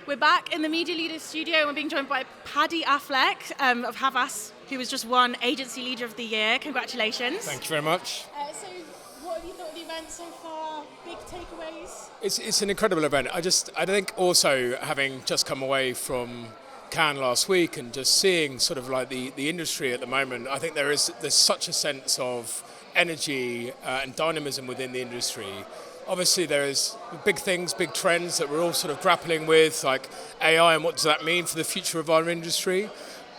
We're back in the Media Leaders studio and we're being joined by Paddy Affleck of Havas, who was just won Agency Leader of the Year. Congratulations. Thank you very much. So what have you thought of the event so far? Big takeaways? It's an incredible event. I think also having just come away from Cannes last week and just seeing sort of like the industry at the moment, I think there's such a sense of energy and dynamism within the industry. Obviously there's big things, big trends that we're all sort of grappling with, like AI and what does that mean for the future of our industry.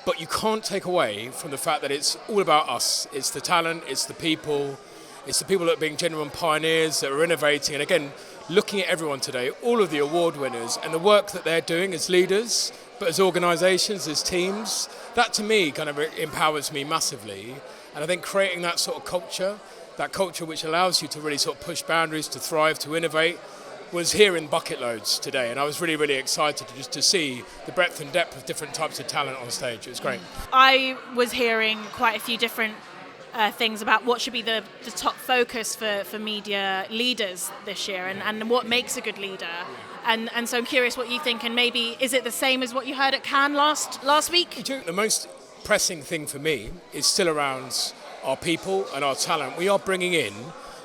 But you can't take away from the fact that it's all about us. It's the talent, it's the people that are being genuine pioneers, that are innovating. And again, looking at everyone today, all of the award winners and the work that they're doing as leaders, but as organisations, as teams, that to me kind of empowers me massively. And I think creating that sort of culture, that culture which allows you to really sort of push boundaries, to thrive, to innovate, was here in bucket loads today. And I was really, really excited to see the breadth and depth of different types of talent on stage. It was great. I was hearing quite a few different things about what should be the top focus for media leaders this year and what makes a good leader. And so I'm curious what you think, and maybe is it the same as what you heard at Cannes last week? The most pressing thing for me is still around our people and our talent. We are bringing in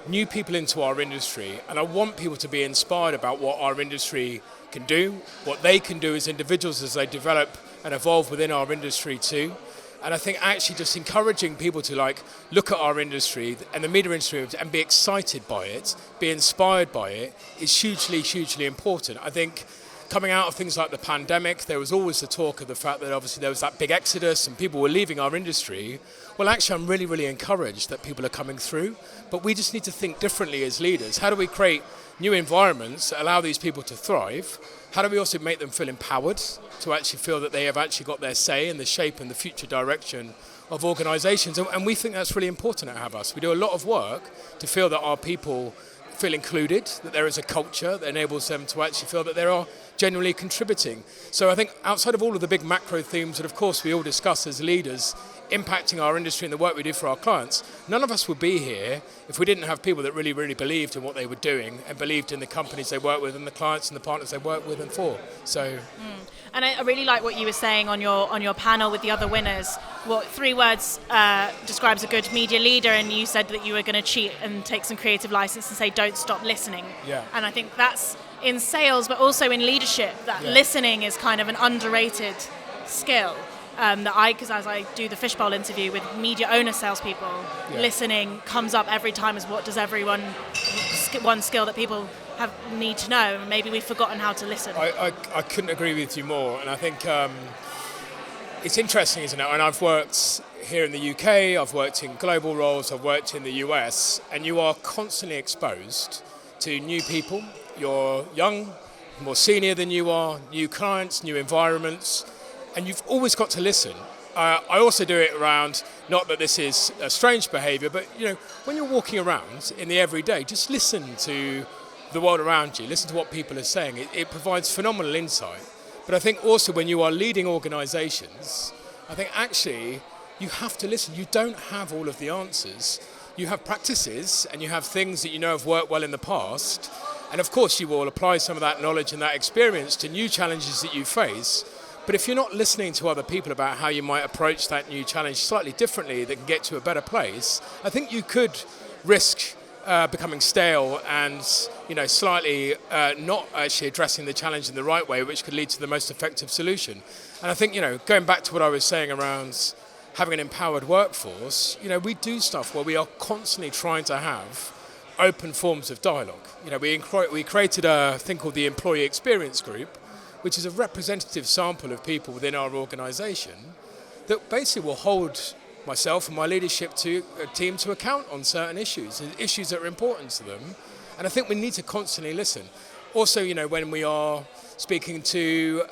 new people into our industry, and I want people to be inspired about what our industry can do, what they can do as individuals as they develop and evolve within our industry too. And I think actually just encouraging people to look at our industry and the media industry and be excited by it, be inspired by it, is hugely, hugely important. I think coming out of things like the pandemic, there was always the talk of the fact that obviously there was that big exodus and people were leaving our industry. Well, actually, I'm really, really encouraged that people are coming through, but we just need to think differently as leaders. How do we create new environments that allow these people to thrive? How do we also make them feel empowered to actually feel that they have actually got their say in the shape and the future direction of organisations? And we think that's really important at Havas. We do a lot of work to feel that our people feel included, that there is a culture that enables them to actually feel that they are genuinely contributing. So I think outside of all of the big macro themes that of course we all discuss as leaders impacting our industry and the work we do for our clients, none of us would be here if we didn't have people that really, really believed in what they were doing and believed in the companies they work with and the clients and the partners they work with and for. So. And I really like what you were saying on your panel with the other winners. What 3 words describes a good media leader, and you said that you were going to cheat and take some creative license and say don't stop listening. Yeah. And I think that's in sales but also in leadership, that listening is kind of an underrated skill. Because as I do the fishbowl interview with media owner salespeople, listening comes up every time as what does one skill that people need to know. Maybe we've forgotten how to listen. I couldn't agree with you more, and I think it's interesting, isn't it? And I've worked here in the UK, I've worked in global roles, I've worked in the US, and you are constantly exposed to new people. You're young, more senior than you are, new clients, new environments, and you've always got to listen. I also do it around, not that this is a strange behaviour, but when you're walking around in the everyday, just listen to the world around you, listen to what people are saying. It provides phenomenal insight. But I think also when you are leading organisations, I think actually you have to listen. You don't have all of the answers. You have practices and you have things that you know have worked well in the past. And of course you will apply some of that knowledge and that experience to new challenges that you face. But if you're not listening to other people about how you might approach that new challenge slightly differently that can get to a better place, I think you could risk becoming stale and slightly not actually addressing the challenge in the right way, which could lead to the most effective solution. And I think going back to what I was saying around having an empowered workforce, we do stuff where we are constantly trying to have open forms of dialogue. We created a thing called the Employee Experience Group, which is a representative sample of people within our organisation that basically will hold myself and my leadership team to account on certain issues that are important to them. And I think we need to constantly listen. Also, when we are speaking to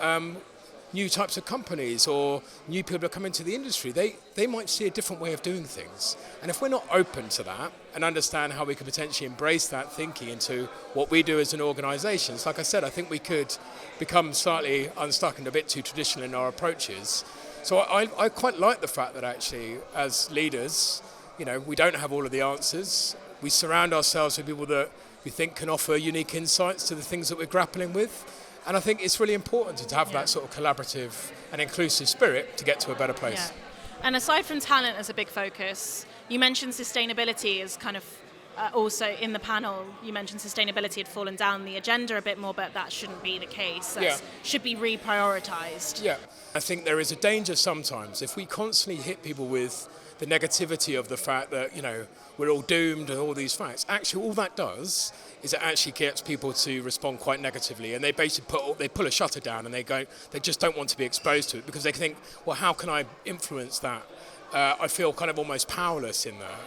new types of companies or new people that come into the industry, they might see a different way of doing things. And if we're not open to that and understand how we could potentially embrace that thinking into what we do as an organisation, like I said, I think we could become slightly unstuck and a bit too traditional in our approaches. So I quite like the fact that actually as leaders, we don't have all of the answers. We surround ourselves with people that we think can offer unique insights to the things that we're grappling with. And I think it's really important to have that sort of collaborative and inclusive spirit to get to a better place. Yeah. And aside from talent as a big focus, you mentioned sustainability as kind of also in the panel. You mentioned sustainability had fallen down the agenda a bit more, but that shouldn't be the case. That should be reprioritized. Yeah, I think there is a danger sometimes if we constantly hit people with the negativity of the fact that, you know, we're all doomed and all these facts. Actually, all that does is it actually gets people to respond quite negatively, and they basically pull a shutter down, and they just don't want to be exposed to it because they think, well, how can I influence that? I feel kind of almost powerless in that.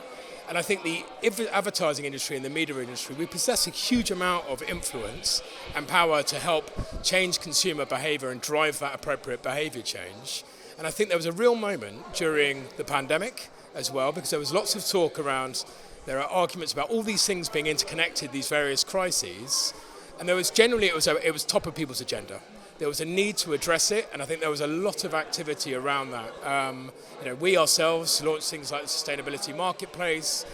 And I think the advertising industry and the media industry, we possess a huge amount of influence and power to help change consumer behavior and drive that appropriate behavior change. And I think there was a real moment during the pandemic as well, because there was lots of talk around, there are arguments about all these things being interconnected, these various crises, and there was generally, it was top of people's agenda. There was a need to address it, and I think there was a lot of activity around that. We ourselves launched things like the Sustainability Marketplace.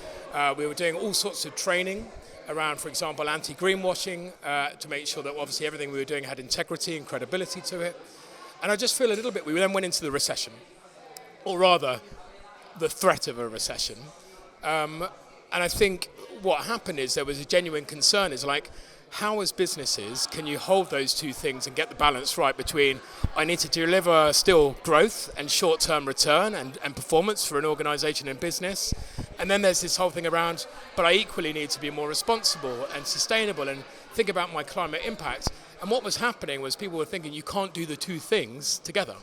We were doing all sorts of training around, for example, anti-greenwashing, to make sure that obviously everything we were doing had integrity and credibility to it. And I just feel a little bit, we then went into the recession, or rather, the threat of a recession. And I think what happened is there was a genuine concern, is like, how as businesses can you hold those two things and get the balance right between I need to deliver still growth and short-term return and performance for an organisation and business, and then there's this whole thing around, but I equally need to be more responsible and sustainable and think about my climate impact. And what was happening was people were thinking you can't do the two things together.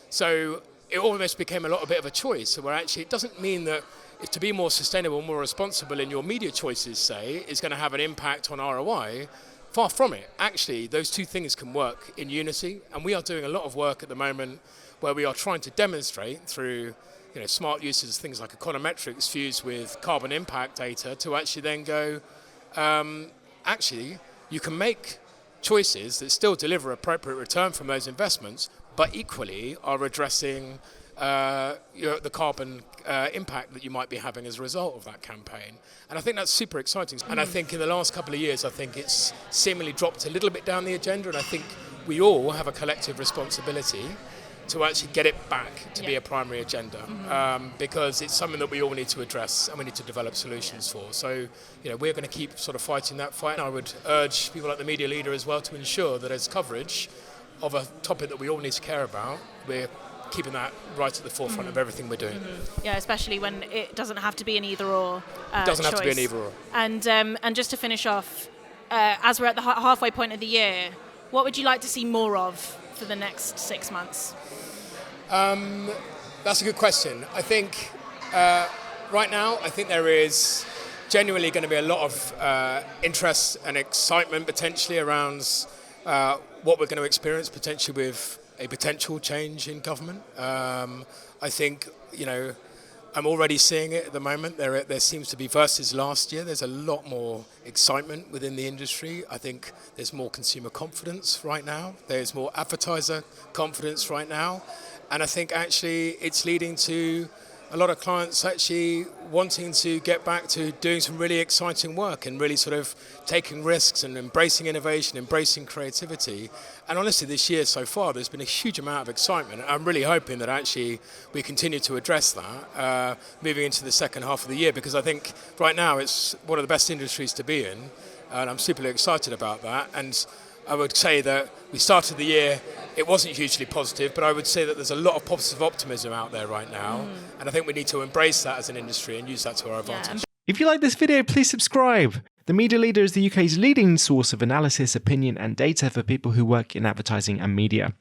So it almost became a bit of a choice, where actually it doesn't mean that to be more sustainable, more responsible in your media choices, say, is going to have an impact on ROI. Far from it. Actually, those two things can work in unity, and we are doing a lot of work at the moment where we are trying to demonstrate through smart uses, things like econometrics fused with carbon impact data, to actually then go, actually, you can make choices that still deliver appropriate return from those investments, but equally are addressing the carbon impact that you might be having as a result of that campaign. And I think that's super exciting. And I think in the last couple of years, I think it's seemingly dropped a little bit down the agenda, and I think we all have a collective responsibility to actually get it back to be a primary agenda, because it's something that we all need to address and we need to develop solutions for. So, we're going to keep sort of fighting that fight. And I would urge people like the media leader as well to ensure that as coverage of a topic that we all need to care about, we're keeping that right at the forefront of everything we're doing. Yeah, especially when it doesn't have to be an either-or It doesn't have to be an either-or. And just to finish off, as we're at the halfway point of the year, what would you like to see more of for the next 6 months? That's a good question. I think right now, I think there is genuinely going to be a lot of interest and excitement potentially around what we're going to experience potentially with a potential change in government. I think, I'm already seeing it at the moment. There seems to be, versus last year, there's a lot more excitement within the industry. I think there's more consumer confidence right now. There's more advertiser confidence right now. And I think actually it's leading to a lot of clients actually wanting to get back to doing some really exciting work and really sort of taking risks and embracing innovation, embracing creativity. And honestly, this year so far, there's been a huge amount of excitement. I'm really hoping that actually we continue to address that moving into the second half of the year, because I think right now it's one of the best industries to be in, and I'm super excited about that. And I would say that we started the year, it wasn't hugely positive, but I would say that there's a lot of positive optimism out there right now. And I think we need to embrace that as an industry and use that to our advantage. If you like this video, please subscribe. The Media Leader is the UK's leading source of analysis, opinion and data for people who work in advertising and media.